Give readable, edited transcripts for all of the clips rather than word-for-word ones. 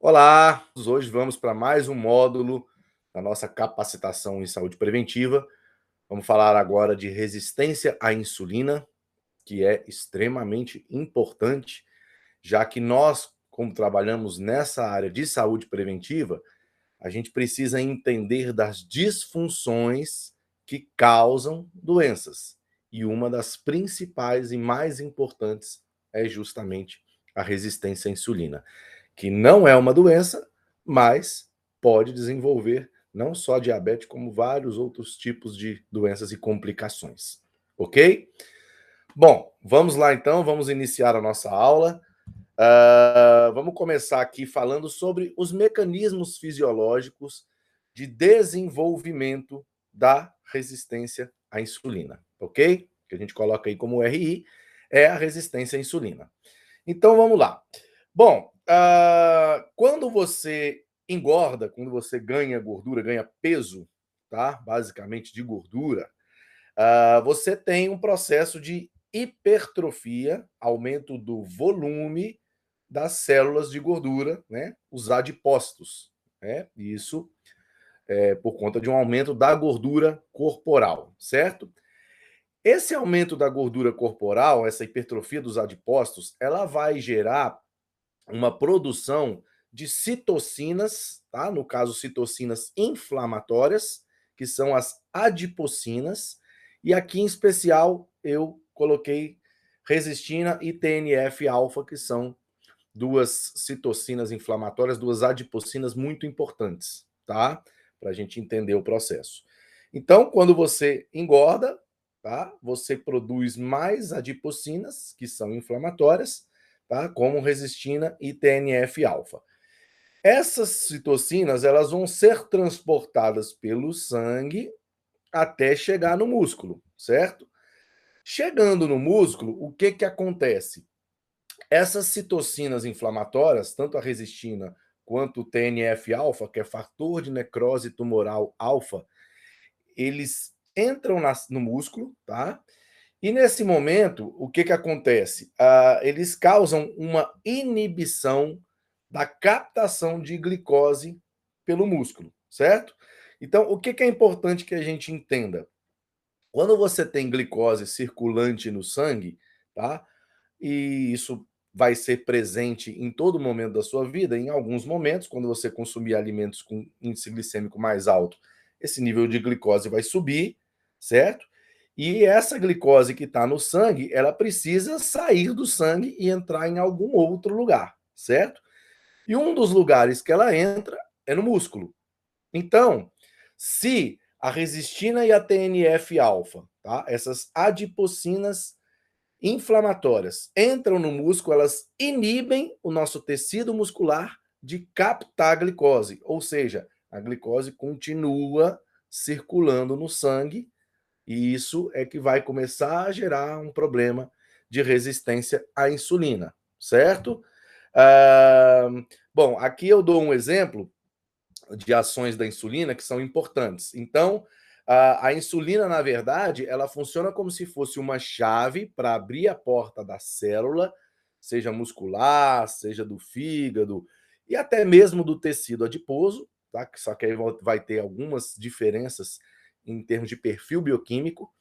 Olá, hoje vamos para mais um módulo da nossa capacitação em saúde preventiva. Vamos falar agora de resistência à insulina, que é extremamente importante, já que nós, como trabalhamos nessa área de saúde preventiva, a gente precisa entender das disfunções que causam doenças. E uma das principais e mais importantes é justamente a resistência à insulina, que não é uma doença, mas pode desenvolver não só diabetes, como vários outros tipos de doenças e complicações. Ok? Bom, vamos lá então, vamos iniciar a nossa aula. Vamos começar aqui falando sobre os mecanismos fisiológicos de desenvolvimento da resistência à insulina, ok? Que a gente coloca aí como RI, é a resistência à insulina. Então vamos lá. Bom, quando você engorda, quando você ganha gordura, ganha peso, tá? Basicamente de gordura, você tem um processo de hipertrofia, aumento do volume das células de gordura, né? Os adipócitos, né? Isso é por conta de um aumento da gordura corporal, certo? Esse aumento da gordura corporal, essa hipertrofia dos adipócitos, ela vai gerar uma produção de citocinas, tá? No caso, citocinas inflamatórias, que são as adipocinas, e aqui em especial eu coloquei resistina e TNF-alfa, que são duas citocinas inflamatórias, duas adipocinas muito importantes, tá? Para a gente entender o processo. Então, quando você engorda, tá? Você produz mais adipocinas, que são inflamatórias, tá? Como resistina e TNF-alfa. Essas citocinas, elas vão ser transportadas pelo sangue até chegar no músculo, certo? Chegando no músculo, o que que acontece? Essas citocinas inflamatórias, tanto a resistina quanto o TNF-alfa, que é fator de necrose tumoral alfa, eles entram no músculo, tá? E nesse momento, o que que acontece? Eles causam uma inibição da captação de glicose pelo músculo, certo? Então, o que que é importante que a gente entenda? Quando você tem glicose circulante no sangue, tá? E isso vai ser presente em todo momento da sua vida, em alguns momentos, quando você consumir alimentos com índice glicêmico mais alto, esse nível de glicose vai subir, certo? E essa glicose que está no sangue, ela precisa sair do sangue e entrar em algum outro lugar, certo? E um dos lugares que ela entra é no músculo. Então, se a resistina e a TNF-alfa, tá? Essas adipocinas inflamatórias entram no músculo, elas inibem o nosso tecido muscular de captar a glicose, ou seja, a glicose continua circulando no sangue e isso é que vai começar a gerar um problema de resistência à insulina, certo? Ah, bom, aqui eu dou um exemplo de ações da insulina que são importantes. Então, a insulina, na verdade, ela funciona como se fosse uma chave para abrir a porta da célula, seja muscular, seja do fígado e até mesmo do tecido adiposo, tá? Só que aí vai ter algumas diferenças em termos de perfil bioquímico.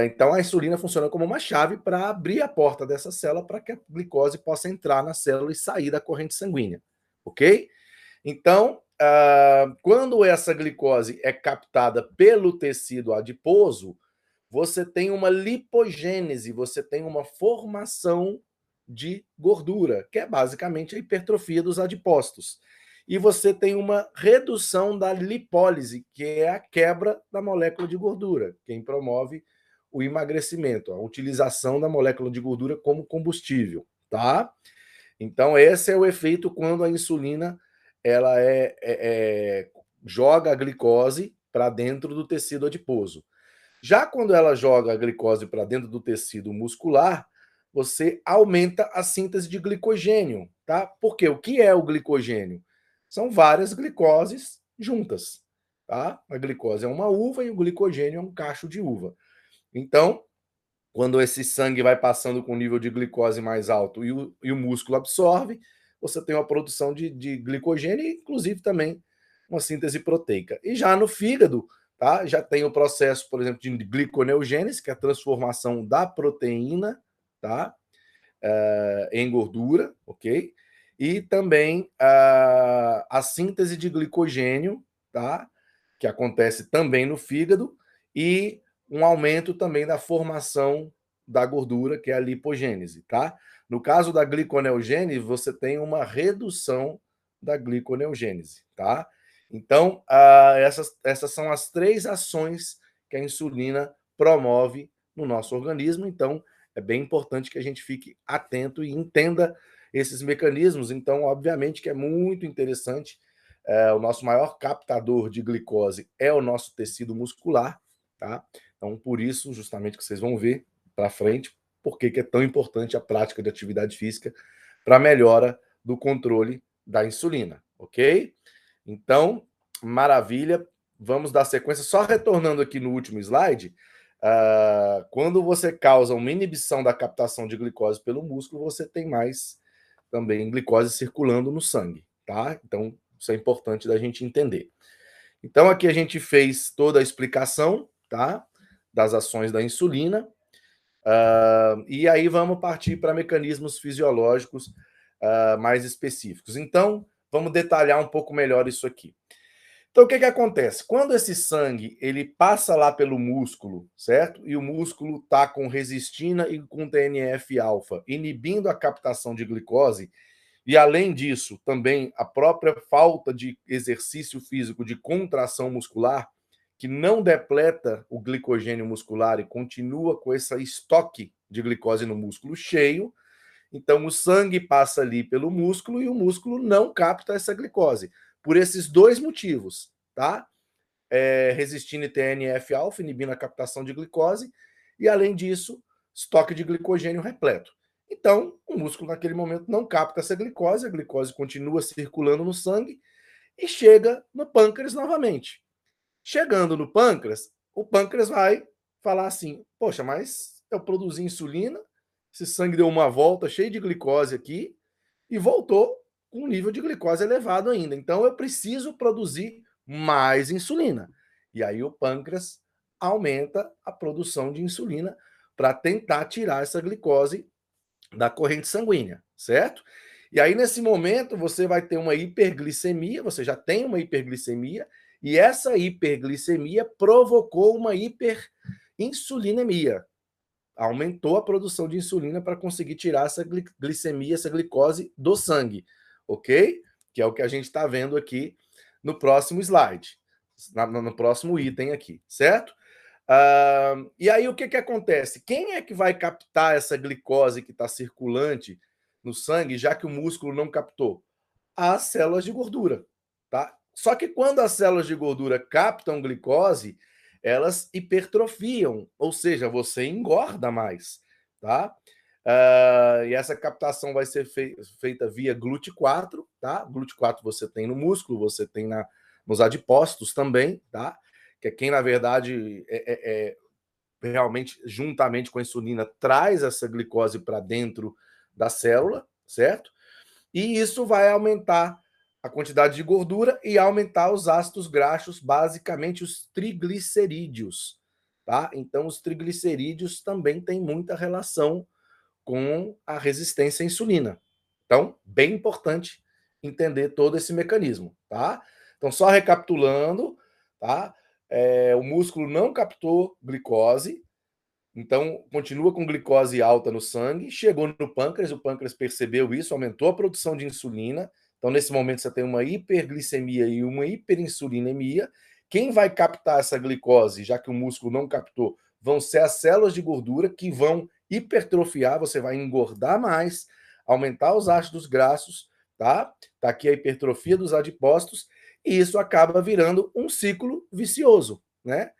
Então, a insulina funciona como uma chave para abrir a porta dessa célula para que a glicose possa entrar na célula e sair da corrente sanguínea, ok? Então, quando essa glicose é captada pelo tecido adiposo, você tem uma lipogênese, você tem uma formação de gordura, que é basicamente a hipertrofia dos adipócitos. E você tem uma redução da lipólise, que é a quebra da molécula de gordura, quem promove o emagrecimento, a utilização da molécula de gordura como combustível, tá? Então, esse é o efeito quando a insulina ela joga a glicose para dentro do tecido adiposo. Já quando ela joga a glicose para dentro do tecido muscular, você aumenta a síntese de glicogênio, tá? Porque o que é o glicogênio? São várias glicoses juntas, tá? A glicose é uma uva e o glicogênio é um cacho de uva. Então, quando esse sangue vai passando com nível de glicose mais alto e o músculo absorve, você tem uma produção de glicogênio e, inclusive, também uma síntese proteica. E já no fígado, tá? Já tem o processo, por exemplo, de gliconeogênese, que é a transformação da proteína, tá? Em gordura, ok? E também a síntese de glicogênio, tá? Que acontece também no fígado, e um aumento também da formação da gordura, que é a lipogênese, tá? No caso da gliconeogênese, você tem uma redução da gliconeogênese, tá? Então, essas são as 3 ações que a insulina promove no nosso organismo. Então, é bem importante que a gente fique atento e entenda esses mecanismos. Então, obviamente que é muito interessante. O nosso maior captador de glicose é o nosso tecido muscular, tá? Então, por isso, justamente, que vocês vão ver para frente, por que é tão importante a prática de atividade física para a melhora do controle da insulina, ok? Então, maravilha. Vamos dar sequência. Só retornando aqui no último slide, quando você causa uma inibição da captação de glicose pelo músculo, você tem mais também glicose circulando no sangue, tá? Então, isso é importante da gente entender. Então, aqui a gente fez toda a explicação, tá? Das ações da insulina. E aí vamos partir para mecanismos fisiológicos mais específicos. Então, vamos detalhar um pouco melhor isso aqui. Então, o que acontece? Quando esse sangue ele passa lá pelo músculo, certo? E o músculo está com resistina e com TNF-alfa, inibindo a captação de glicose, e além disso, também a própria falta de exercício físico, de contração muscular, que não depleta o glicogênio muscular e continua com esse estoque de glicose no músculo cheio. Então, o sangue passa ali pelo músculo e o músculo não capta essa glicose. Por esses 2 motivos, tá? Resistina e TNF-alfa, inibindo a captação de glicose, e além disso, estoque de glicogênio repleto. Então, o músculo naquele momento não capta essa glicose, a glicose continua circulando no sangue e chega no pâncreas novamente. Chegando no pâncreas, o pâncreas vai falar assim: poxa, mas eu produzi insulina, esse sangue deu uma volta cheio de glicose aqui e voltou com um nível de glicose elevado ainda. Então eu preciso produzir mais insulina. E aí o pâncreas aumenta a produção de insulina para tentar tirar essa glicose da corrente sanguínea, certo? E aí, nesse momento, você vai ter uma hiperglicemia, você já tem uma hiperglicemia, e essa hiperglicemia provocou uma hiperinsulinemia. Aumentou a produção de insulina para conseguir tirar essa glicemia, essa glicose do sangue, ok? Que é o que a gente está vendo aqui no próximo slide, no próximo item aqui, certo? E aí o que acontece? Quem é que vai captar essa glicose que está circulante no sangue, já que o músculo não captou? As células de gordura, tá? Só que quando as células de gordura captam glicose, elas hipertrofiam, ou seja, você engorda mais, tá? E essa captação vai ser feita via GLUT4, tá? GLUT4 você tem no músculo, você tem nos adipócitos também, tá? Que é quem, na verdade, realmente, juntamente com a insulina, traz essa glicose para dentro da célula, certo? E isso vai aumentar a quantidade de gordura e aumentar os ácidos graxos, basicamente os triglicerídeos, tá? Então, os triglicerídeos também têm muita relação com a resistência à insulina. Então, bem importante entender todo esse mecanismo, tá? Então, só recapitulando, tá? O músculo não captou glicose, então continua com glicose alta no sangue, chegou no pâncreas, o pâncreas percebeu isso, aumentou a produção de insulina. Então, nesse momento, você tem uma hiperglicemia e uma hiperinsulinemia. Quem vai captar essa glicose, já que o músculo não captou, vão ser as células de gordura que vão hipertrofiar, você vai engordar mais, aumentar os ácidos graxos, tá? Tá aqui a hipertrofia dos adipócitos, e isso acaba virando um ciclo vicioso, né?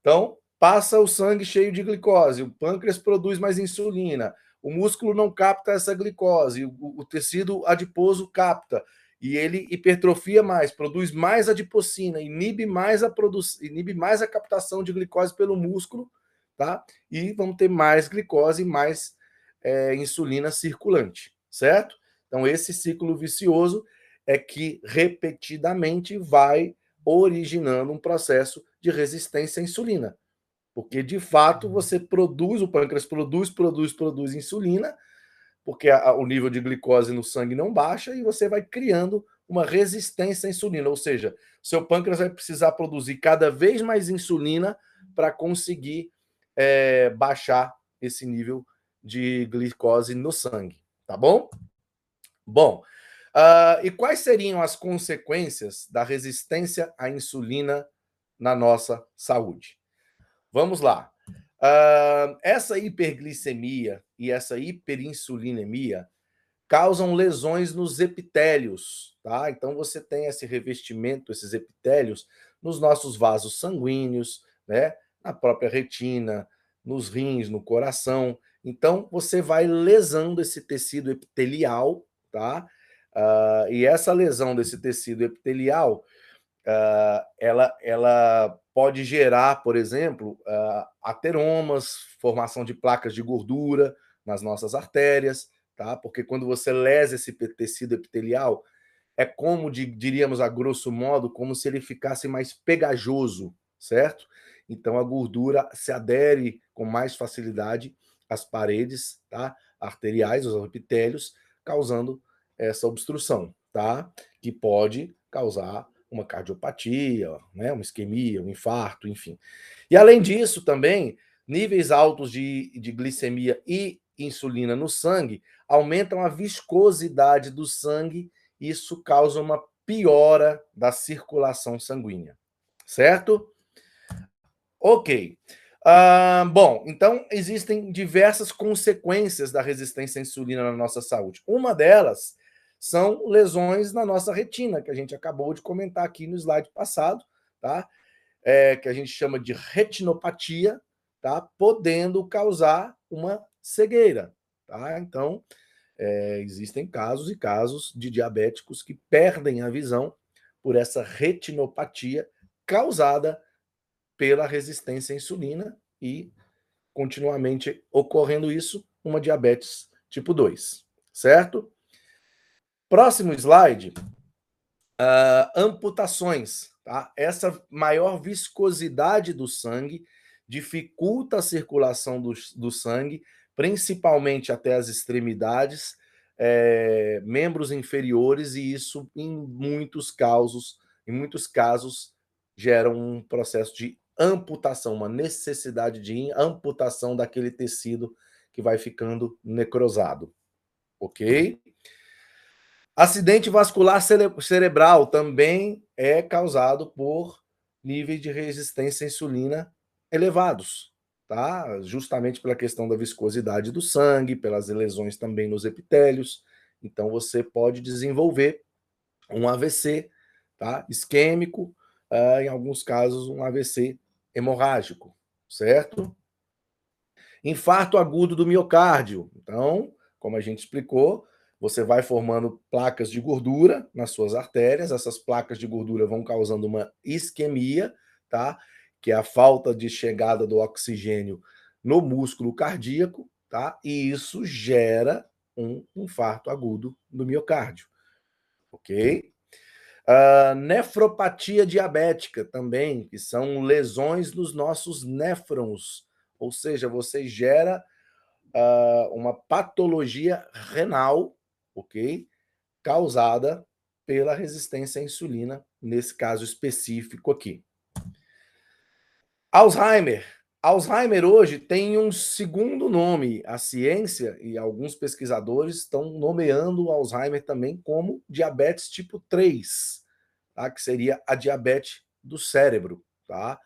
Então, passa o sangue cheio de glicose, o pâncreas produz mais insulina, o músculo não capta essa glicose, o tecido adiposo capta, e ele hipertrofia mais, produz mais adipocina, inibe mais a captação de glicose pelo músculo, tá? E vamos ter mais glicose e mais insulina circulante, certo? Então, esse ciclo vicioso é que repetidamente vai originando um processo de resistência à insulina. Porque, de fato, você produz, o pâncreas produz insulina, porque o nível de glicose no sangue não baixa e você vai criando uma resistência à insulina, ou seja, seu pâncreas vai precisar produzir cada vez mais insulina para conseguir baixar esse nível de glicose no sangue, tá bom? Bom, e quais seriam as consequências da resistência à insulina na nossa saúde? Vamos lá. Essa hiperglicemia e essa hiperinsulinemia causam lesões nos epitélios, tá? Então você tem esse revestimento, esses epitélios, nos nossos vasos sanguíneos, né? Na própria retina, nos rins, no coração. Então você vai lesando esse tecido epitelial, tá? E essa lesão desse tecido epitelial, ela pode gerar, por exemplo, ateromas, formação de placas de gordura nas nossas artérias, tá? Porque quando você lesa esse tecido epitelial, é como, diríamos a grosso modo, como se ele ficasse mais pegajoso, certo? Então a gordura se adere com mais facilidade às paredes, tá? Arteriais, aos epitélios, causando essa obstrução, tá? Que pode causar uma cardiopatia, né? Uma isquemia, um infarto, enfim. E além disso, também, níveis altos de glicemia e insulina no sangue aumentam a viscosidade do sangue, e isso causa uma piora da circulação sanguínea, certo? Ok. Bom, então existem diversas consequências da resistência à insulina na nossa saúde. Uma delas são lesões na nossa retina, que a gente acabou de comentar aqui no slide passado, tá? Que a gente chama de retinopatia, tá? Podendo causar uma cegueira, tá? Então, existem casos e casos de diabéticos que perdem a visão por essa retinopatia causada pela resistência à insulina e, continuamente ocorrendo isso, uma diabetes tipo 2, certo? Próximo slide, amputações. Tá? Essa maior viscosidade do sangue dificulta a circulação do sangue, principalmente até as extremidades, membros inferiores, e isso, em muitos casos, gera um processo de amputação, uma necessidade de amputação daquele tecido que vai ficando necrosado. Ok? Acidente vascular cerebral também é causado por níveis de resistência à insulina elevados, tá? Justamente pela questão da viscosidade do sangue, pelas lesões também nos epitélios. Então você pode desenvolver um AVC, tá? Isquêmico, em alguns casos um AVC hemorrágico, certo? Infarto agudo do miocárdio. Então, como a gente explicou, você vai formando placas de gordura nas suas artérias, essas placas de gordura vão causando uma isquemia, tá? Que é a falta de chegada do oxigênio no músculo cardíaco, tá? E isso gera um infarto agudo do miocárdio, ok? Nefropatia diabética também, que são lesões nos nossos néfrons, ou seja, você gera uma patologia renal, ok? Causada pela resistência à insulina, nesse caso específico aqui. Alzheimer. Alzheimer hoje tem um segundo nome. A ciência e alguns pesquisadores estão nomeando o Alzheimer também como diabetes tipo 3, tá? Que seria a diabetes do cérebro, tá?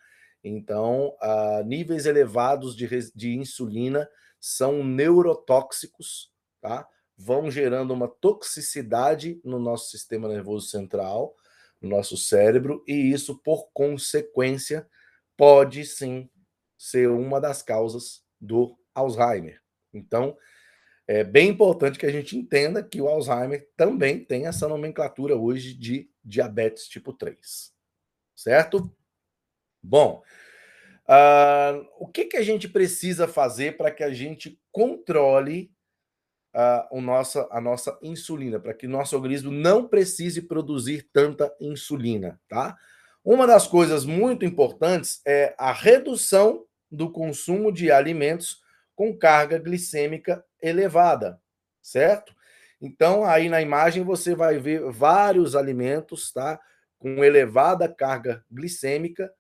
Então, níveis elevados de insulina são neurotóxicos, tá? Vão gerando uma toxicidade no nosso sistema nervoso central, no nosso cérebro, e isso, por consequência, pode sim ser uma das causas do Alzheimer. Então, é bem importante que a gente entenda que o Alzheimer também tem essa nomenclatura hoje de diabetes tipo 3, certo? Bom, o que a gente precisa fazer para que a gente controle a nossa insulina, para que nosso organismo não precise produzir tanta insulina, tá? Uma das coisas muito importantes é a redução do consumo de alimentos com carga glicêmica elevada, certo? Então, aí na imagem você vai ver vários alimentos, tá? Com elevada carga glicêmica,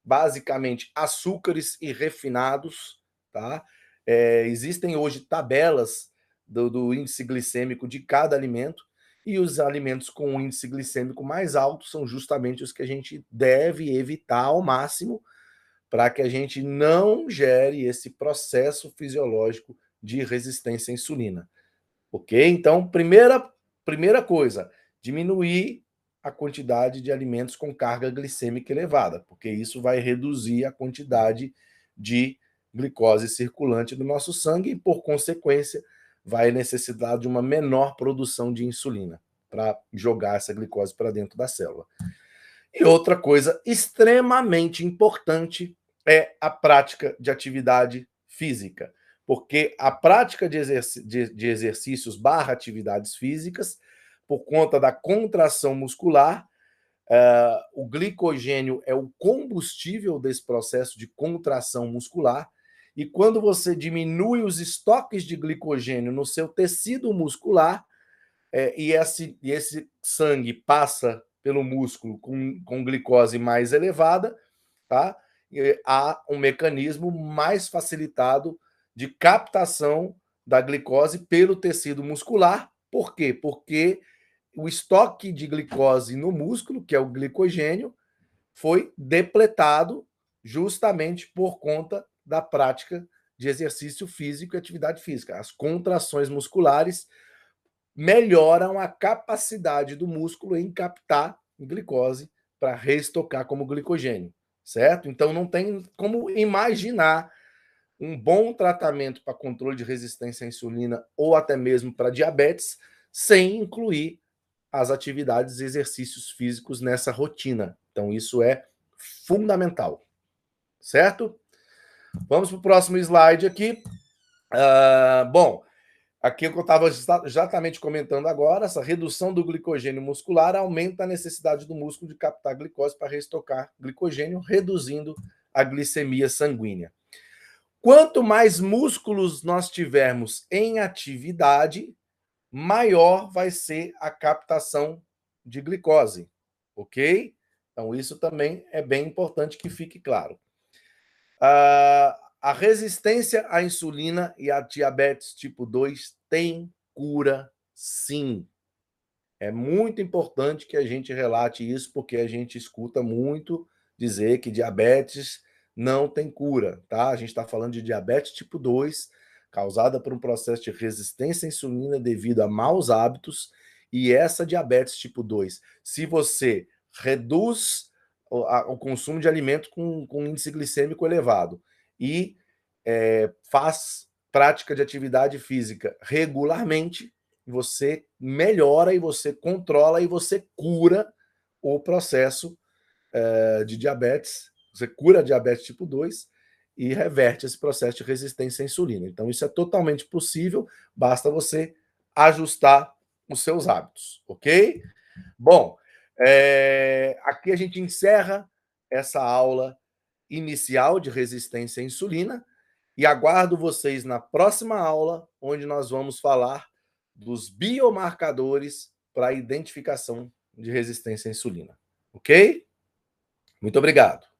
basicamente açúcares e refinados, tá? Existem hoje tabelas do índice glicêmico de cada alimento, e os alimentos com índice glicêmico mais alto são justamente os que a gente deve evitar ao máximo, para que a gente não gere esse processo fisiológico de resistência à insulina. Ok? Então, primeira coisa, diminuir a quantidade de alimentos com carga glicêmica elevada, porque isso vai reduzir a quantidade de glicose circulante do nosso sangue e, por consequência, vai necessitar de uma menor produção de insulina para jogar essa glicose para dentro da célula. E outra coisa extremamente importante é a prática de atividade física, porque a prática de exercícios / atividades físicas, por conta da contração muscular, o glicogênio é o combustível desse processo de contração muscular, e quando você diminui os estoques de glicogênio no seu tecido muscular, e esse sangue passa pelo músculo com glicose mais elevada, tá? E há um mecanismo mais facilitado de captação da glicose pelo tecido muscular. Por quê? Porque o estoque de glicose no músculo, que é o glicogênio, foi depletado justamente por conta da prática de exercício físico e atividade física. As contrações musculares melhoram a capacidade do músculo em captar glicose para reestocar como glicogênio, certo? Então não tem como imaginar um bom tratamento para controle de resistência à insulina ou até mesmo para diabetes sem incluir as atividades e exercícios físicos nessa rotina. Então isso é fundamental, certo? Vamos para o próximo slide aqui. Bom, aqui o que eu estava exatamente comentando agora, essa redução do glicogênio muscular aumenta a necessidade do músculo de captar glicose para reestocar glicogênio, reduzindo a glicemia sanguínea. Quanto mais músculos nós tivermos em atividade, maior vai ser a captação de glicose, ok? Então isso também é bem importante que fique claro. A resistência à insulina e à diabetes tipo 2 tem cura, sim. É muito importante que a gente relate isso, porque a gente escuta muito dizer que diabetes não tem cura, tá? A gente está falando de diabetes tipo 2, causada por um processo de resistência à insulina devido a maus hábitos, e essa diabetes tipo 2, se você reduz o consumo de alimento com índice glicêmico elevado e faz prática de atividade física regularmente, você melhora e você controla e você cura o processo de diabetes, você cura a diabetes tipo 2 e reverte esse processo de resistência à insulina. Então isso é totalmente possível, basta você ajustar os seus hábitos, ok? Bom, aqui a gente encerra essa aula inicial de resistência à insulina e aguardo vocês na próxima aula, onde nós vamos falar dos biomarcadores para a identificação de resistência à insulina. Ok? Muito obrigado.